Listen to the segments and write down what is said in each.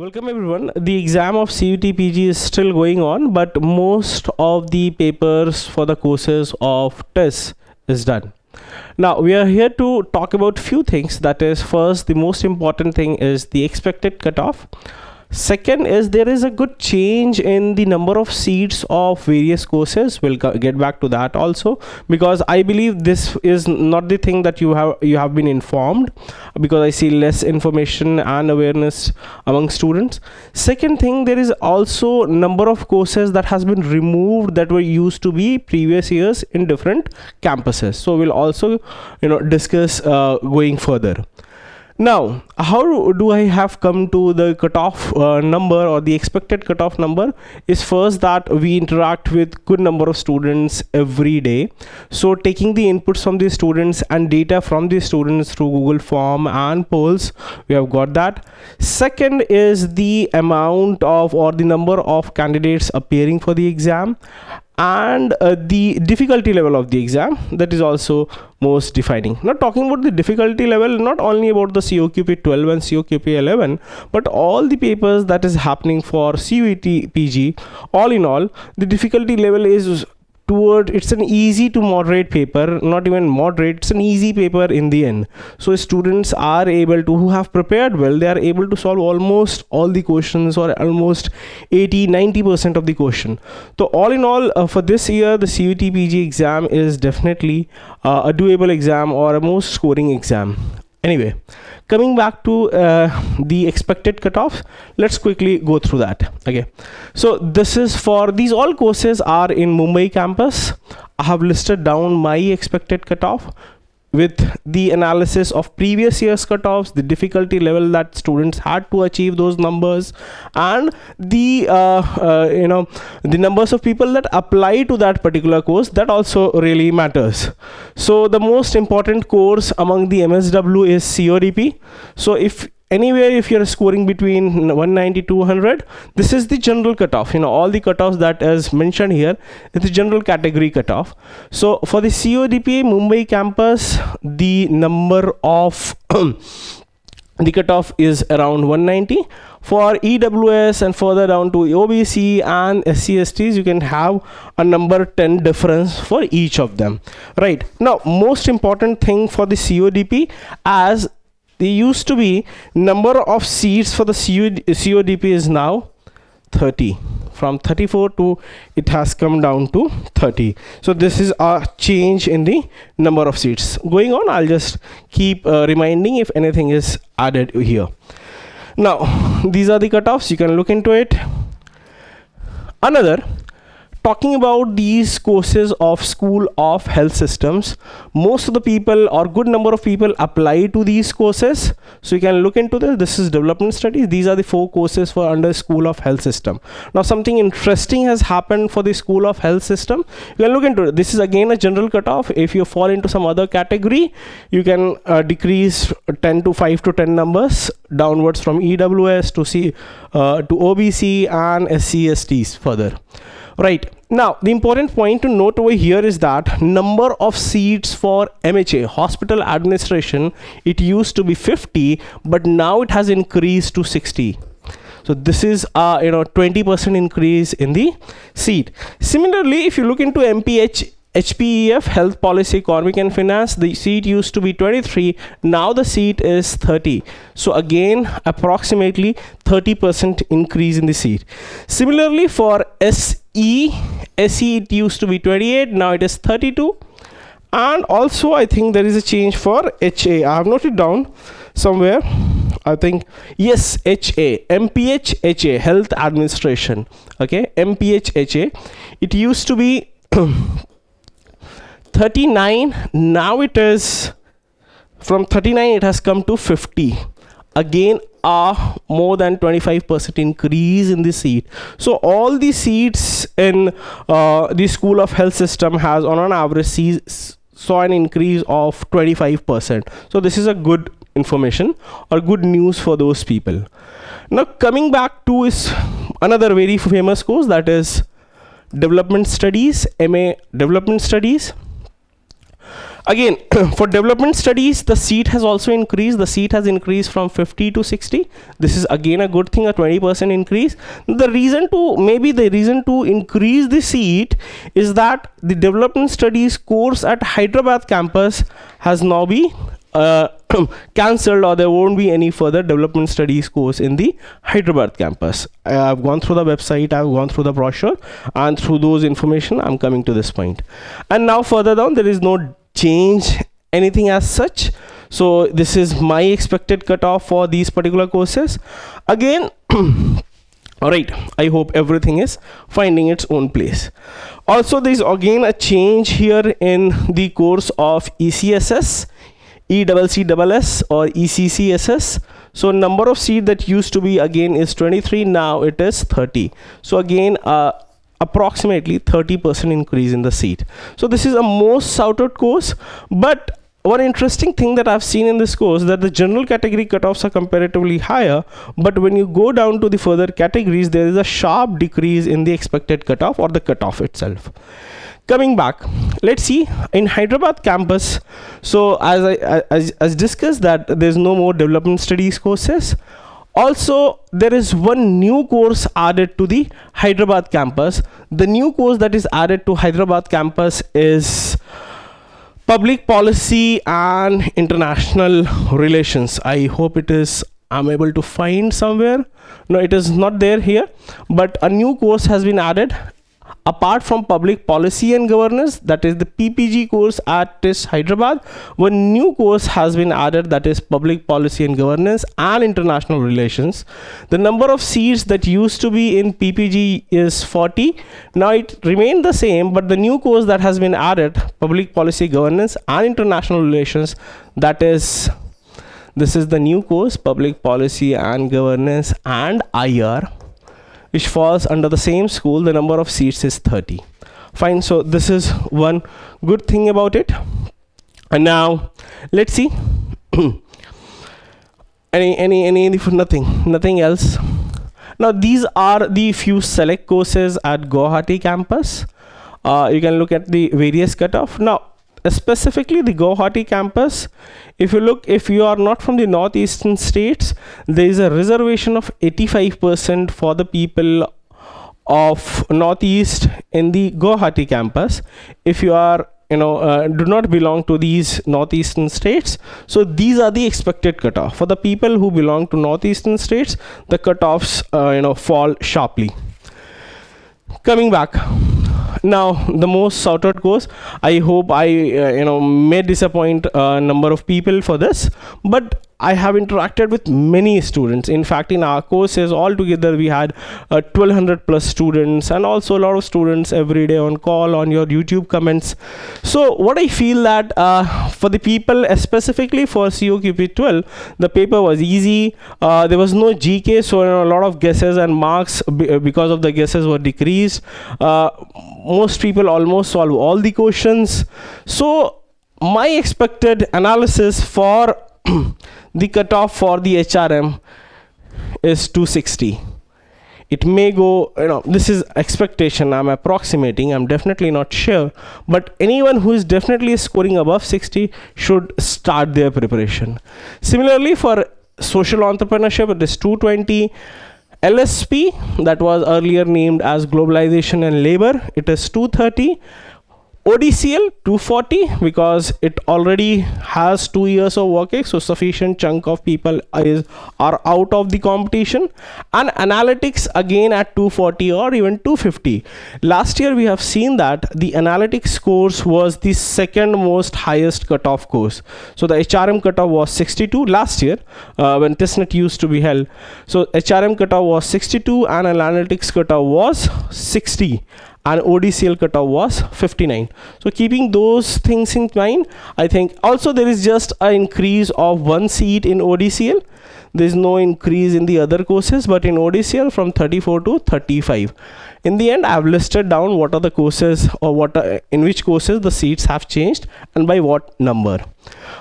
Welcome everyone. The exam of CUET-PG is still going on, but most of the papers for the courses of TISS is done. Now we are here to talk about few things. That is, first, the most important thing is the expected cutoff. Second is there is a good change in the number of seats of various courses. We'll get back to that also, because I believe this is not the thing that you have been informed, because I see less information and awareness among students. Second thing, there is also number of courses that has been removed that were used to be previous years in different campuses. So we'll also discuss going further. Now, how do I have come to the cutoff number, or the expected cutoff number? Is first that we interact with good number of students every day. So taking the inputs from the students and data from the students through Google Form and polls, we have got that. Second is the amount of, or the number of candidates appearing for the exam, and the difficulty level of the exam, that is also most defining. Now talking about the difficulty level, not only about the COQP 12 and COQP 11, but all the papers that is happening for CUET-PG, all in all, the difficulty level is toward, it's an easy to moderate paper, not even moderate, it's an easy paper in the end. So students are able to, who have prepared well, they are able to solve almost all the questions, or almost 80-90% of the question. So all in all, for this year, the CUET-PG exam is definitely a doable exam, or a most scoring exam. Anyway, coming back to the expected cutoffs, let's quickly go through that. Okay, so this is for these all courses are in Mumbai campus. I have listed down my expected cutoff with the analysis of previous year's cutoffs, the difficulty level that students had to achieve those numbers, and the the numbers of people that apply to that particular course. That also really matters. So the most important course among the MSW is CODP. So if anywhere, if you're scoring between 190 to 200, this is the general cutoff. All the cutoffs that is mentioned here is the general category cutoff. So for the CODP Mumbai campus, the number of the cutoff is around 190. For EWS and further down to OBC and SC/STs, you can have a number 10 difference for each of them. Right now, most important thing for the CODP, as there used to be number of seats for the CODP is now 30. From 34 to it has come down to 30. So this is a change in the number of seats. Going on, I'll just keep reminding if anything is added here. Now these are the cutoffs, you can look into it. Another, talking about these courses of School of Health Systems, most of the people, or good number of people, apply to these courses. So you can look into this. This is development studies. These are the 4 courses for under School of Health System. Now something interesting has happened for the School of Health System. You can look into it. This is again a general cutoff. If you fall into some other category, you can decrease 5 to 10 numbers downwards from EWS to OBC and SC/STs further. Right now, the important point to note over here is that number of seats for MHA, hospital administration, it used to be 50, but now it has increased to 60. So this is a 20% increase in the seat. Similarly, if you look into HPEF, Health Policy, Economic and Finance, the seat used to be 23, now the seat is 30. So again, approximately 30% increase in the seat. Similarly, for SE, it used to be 28, now it is 32. And also I think there is a change for HA. I have noted down somewhere, I think, yes, HA, MPH-HA, Health Administration. Okay, MPH-HA, it used to be 39, now it is, from 39 it has come to 50. Again, a more than 25% increase in the seat. So all the seats in the School of Health System has on an average saw an increase of 25%. So this is a good information, or good news for those people. Now coming back to is another very famous course, that is Development Studies, MA Development Studies. Again, for development studies, the seat has also increased. The seat has increased from 50 to 60. This is again a good thing, a 20% increase. The reason to increase the seat is that the development studies course at Hyderabad campus has now been cancelled, or there won't be any further development studies course in the Hyderabad campus. I've gone through the website, I've gone through the brochure, and through those information I'm coming to this point. And now further down, there is no change anything as such. So this is my expected cutoff for these particular courses. Again, all right, I hope everything is finding its own place. Also, there is again a change here in the course of ECSS, ECCSS or ECCSS. So number of seat that used to be again is 23, now it is 30. So again approximately 30% increase in the seat. So this is a most sought-out course, but one interesting thing that I've seen in this course, that the general category cutoffs are comparatively higher, but when you go down to the further categories, there is a sharp decrease in the expected cutoff or the cutoff itself. Coming back, let's see in Hyderabad campus. So as discussed, that there's no more development studies courses. Also, there is one new course added to the Hyderabad campus. The new course that is added to Hyderabad campus is Public Policy and International Relations. I hope I'm able to find somewhere. No, it is not there here, but a new course has been added. Apart from Public Policy and Governance, that is the PPG course at TISS Hyderabad, one new course has been added, that is Public Policy and Governance and International Relations. The number of seats that used to be in PPG is 40. Now it remained the same, but the new course that has been added, Public Policy, Governance and International Relations, this is the new course, Public Policy and Governance and IR, which falls under the same school. The number of seats is 30. Fine. So this is one good thing about it. And now let's see. Nothing else. Now these are the few select courses at Guwahati campus. You can look at the various cutoff. Now specifically the Guwahati campus, if you are not from the northeastern states, there is a reservation of 85% for the people of northeast in the Guwahati campus. If you are do not belong to these northeastern states, so these are the expected cutoff. For the people who belong to northeastern states, the cutoffs fall sharply. Coming back, now the most sought out course, I hope I may disappoint a number of people for this, but I have interacted with many students. In fact, in our courses altogether we had 1200 plus students, and also a lot of students every day on call, on your YouTube comments. So what I feel that for the people, specifically for COQP 12, the paper was easy. There was no GK, so a lot of guesses and marks because of the guesses were decreased. Most people almost solve all the questions. So my expected analysis for the cutoff for the HRM is 260. It may go, this is expectation, I'm approximating, I'm definitely not sure, but anyone who is definitely scoring above 60 should start their preparation. Similarly, for social entrepreneurship, it is 220. LSP, that was earlier named as globalization and labor, it is 230. ODCL 240, because it already has 2 years of working, so sufficient chunk of people are out of the competition. And analytics again at 240 or even 250. Last year we have seen that the analytics course was the second most highest cutoff course. So the HRM cutoff was 62 last year when TISSNet used to be held. So HRM cutoff was 62 and analytics cutoff was 60. And ODCL cutoff was 59. So keeping those things in mind, I think also there is just an increase of 1 seat in ODCL. there's no increase in the other courses, but in ODCL from 34 to 35. In the end, I've listed down what are the courses, or what are, in which courses the seats have changed and by what number.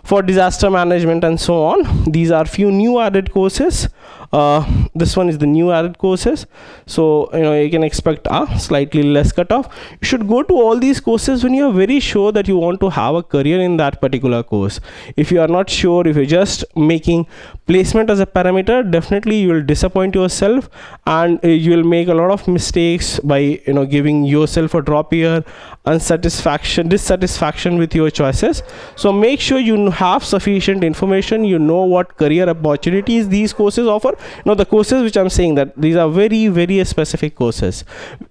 For disaster management and so on, these are few new added courses. This one is the new added courses, so you can expect a slightly less cutoff. You should go to all these courses when you are very sure that you want to have a career in that particular course. If you are not sure, if you're just making placement as a parameter, definitely you will disappoint yourself, and you will make a lot of mistakes by giving yourself a drop year, dissatisfaction with your choices. So make sure you have sufficient information, you know what career opportunities these courses offer. The courses which I'm saying, that these are very, very specific courses.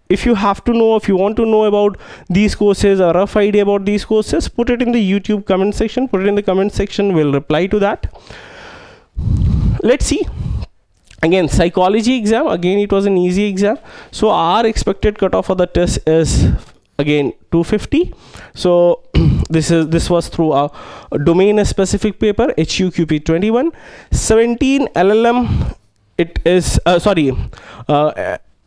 If you have to know, if you want to know about these courses, a rough idea about these courses, put it in the YouTube comment section. Put it in the comment section, we'll reply to that. Let's see. Again, psychology exam, again it was an easy exam. So our expected cutoff for the test is again 250. So this was through a domain specific paper, HUQP 21. 17 LLM, it is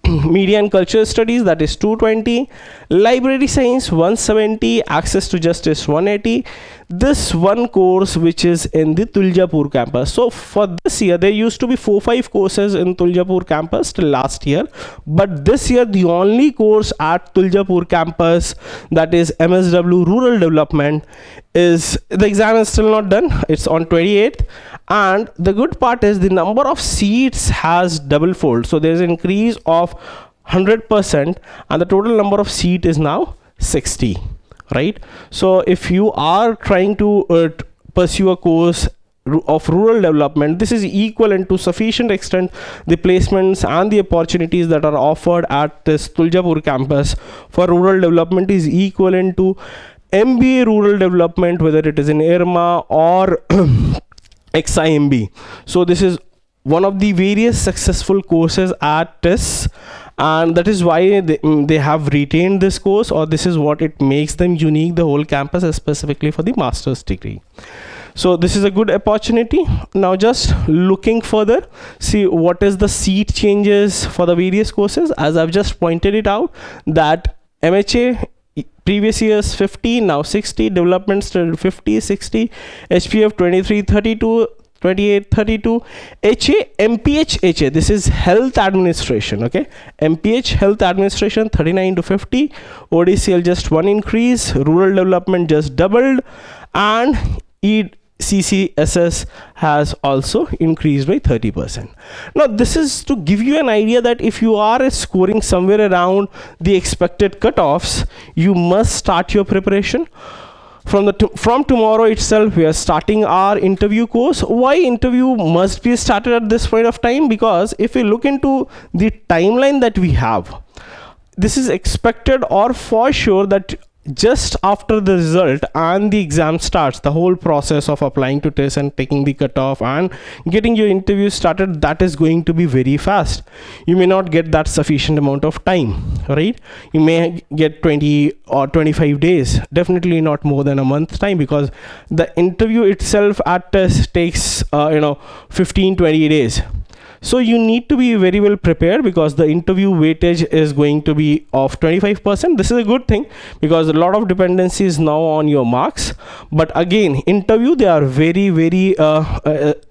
media and culture studies, that is 220. Library science 170. Access to justice 180. This one course which is in the Tuljapur campus. So for this year, there used to be 4-5 courses in Tuljapur campus till last year, but this year the only course at Tuljapur campus, that is MSW Rural Development, is the exam is still not done. It's on 28th, and the good part is the number of seats has double fold. So there's an increase of 100%, and the total number of seat is now 60. Right? So if you are trying to pursue a course of rural development, this is equivalent to sufficient extent the placements and the opportunities that are offered at this Tuljapur campus for rural development is equivalent to MBA rural development, whether it is in IRMA or XIMB. So this is one of the various successful courses at TISS, and that is why they have retained this course, or this is what it makes them unique, the whole campus, specifically for the master's degree. So this is a good opportunity. Now just looking further, see what is the seat changes for the various courses. As I've just pointed it out, that MHA previous years 50, now 60, development still 50, 60, HPF 23, 32, 28, 32, HA, MPH, HA, this is health administration, okay, MPH health administration 39 to 50, ODCL just one increase, rural development just doubled, and ECCSS has also increased by 30%. Now this is to give you an idea that if you are scoring somewhere around the expected cutoffs, you must start your preparation. From tomorrow itself, we are starting our interview course. Why interview must be started at this point of time? Because if we look into the timeline that we have, this is expected, or for sure, that just after the result and the exam starts, the whole process of applying to TISS and taking the cutoff and getting your interview started, that is going to be very fast. You may not get that sufficient amount of time, right? You may get 20 or 25 days, definitely not more than a month time, because the interview itself at TISS takes 15-20 days. So you need to be very well prepared, because the interview weightage is going to be of 25%. This is a good thing, because a lot of dependency is now on your marks. But again, interview, they are very, very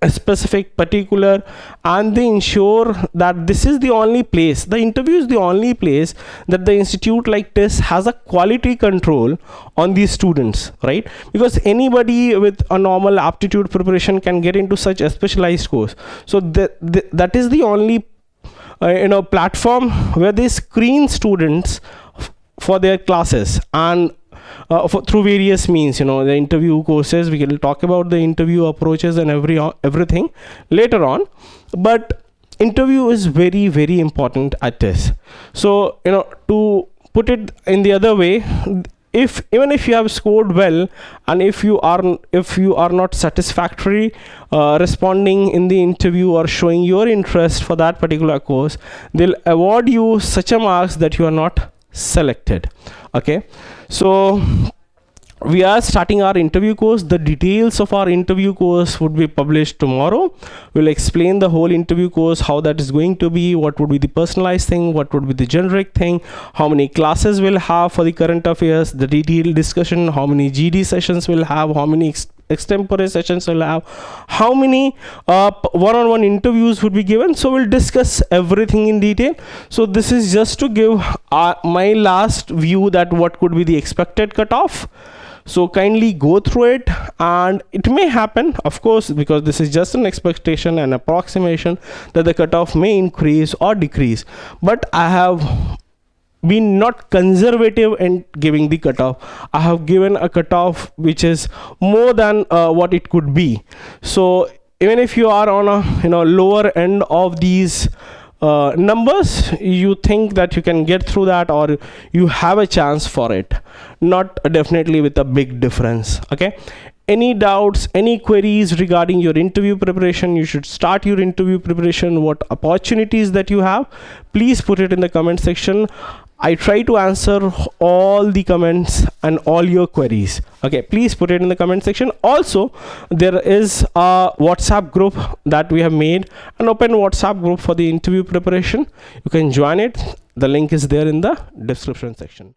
specific, particular, and they ensure that this is the only place, the interview is the only place that the institute like TISS has a quality control on these students, right? Because anybody with a normal aptitude preparation can get into such a specialized course. So that is the only platform where they screen students for their classes, and through various means, the interview courses. We will talk about the interview approaches and everything later on, but interview is very, very important at TISS. So to put it in the other way, even if you have scored well, and if you are not satisfactory responding in the interview or showing your interest for that particular course, they'll award you such a marks that you are not selected. Okay, so we are starting our interview course. The details of our interview course would be published tomorrow. We'll explain the whole interview course, how that is going to be, what would be the personalized thing, what would be the generic thing, how many classes we'll have for the current affairs, the detailed discussion, how many GD sessions we'll have, how many extempore sessions we'll have, how many one-on-one interviews would be given. So we'll discuss everything in detail. So this is just to give my last view that what could be the expected cutoff. So kindly go through it, and it may happen, of course, because this is just an expectation and approximation, that the cutoff may increase or decrease, but I have been not conservative in giving the cutoff. I have given a cutoff which is more than what it could be. So even if you are on a lower end of these numbers, you think that you can get through that, or you have a chance for it, not definitely with a big difference. Okay, any doubts, any queries regarding your interview preparation, you should start your interview preparation, what opportunities that you have, please put it in the comment section. I try to answer all the comments and all your queries. Okay, please put it in the comment section. Also, there is a WhatsApp group that we have made, an open WhatsApp group for the interview preparation. You can join it. The link is there in the description section.